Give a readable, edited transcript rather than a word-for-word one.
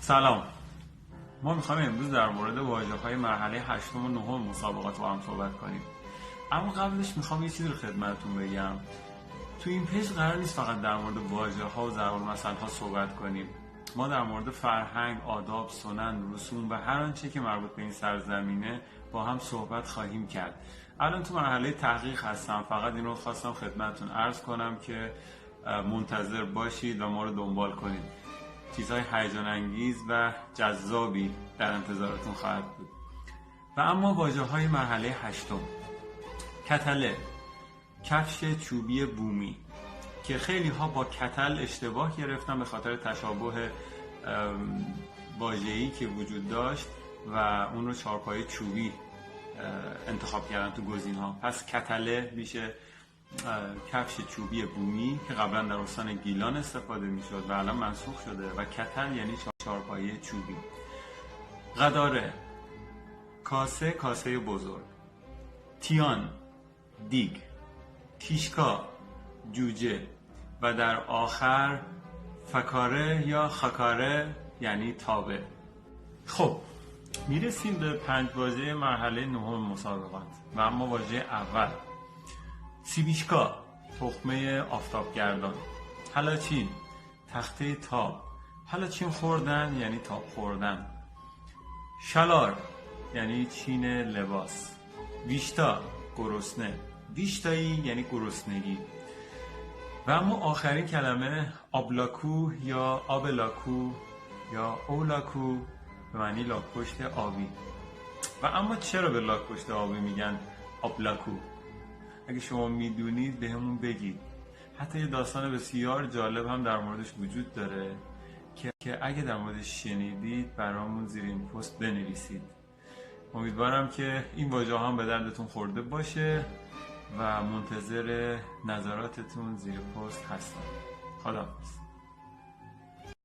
سلام. ما میخوایم امروز در مورد واژه‌های مرحله 8 و 9 مسابقات با هم صحبت کنیم. اما قبلش میخوام یه چیزی رو خدمتتون بگم. تو این پیج قرار نیست فقط در مورد واژه‌ها و ضرب‌المثل‌ها صحبت کنیم. ما در مورد فرهنگ، آداب، سنن، رسوم و هر آنچه که مربوط به این سرزمینه با هم صحبت خواهیم کرد. الان تو مرحله تحقیق هستم. فقط این رو خواستم خدمتتون عرض کنم که منتظر باشید و ما رو دنبال کنید. چیزهای هیجان انگیز و جذابی در انتظارتون خواهد بود. و اما واژه‌های مرحله 8: کتله، کفش چوبی بومی که خیلی ها با کتل اشتباه گرفتن به خاطر تشابه واژه‌ای که وجود داشت و اون رو چهارپایه چوبی انتخاب کردن تو گزینه‌ها. پس کتله میشه کفش چوبی بومی که قبلا در استان گیلان استفاده میشد و الان منسوخ شده و کتل یعنی چهارپایه چوبی. قداره، کاسه بزرگ. تیان، دیگ. تیشکا، جوجه. و در آخر فکاره یا خاکاره یعنی تابه. خب میرسیم به 5 واژه مرحله 9 مسابقات و اما واژه اول: سیبیشکا، تخمه آفتابگردان. پلاچین، تخته تاب. پلاچین خوردن یعنی تاب خوردن. شالار یعنی چین لباس. ویشتا، گرسنه. ویشتایی یعنی گرسنگی. و اما آخرین کلمه آبلاکو یا آبلاکو یا اولاکو به معنی لاک‌پشت آبی. و اما چرا به لاک‌پشت آبی میگن آبلاکو؟ اگه شما میدونید بهمون بگید. حتی یه داستان بسیار جالب هم در موردش وجود داره که اگه در موردش شنیدید برامون زیر این پست بنویسید. امیدوارم که این واژه هم به دردتون خورده باشه و منتظر نظراتتون زیر پست هستم. خداحافظ.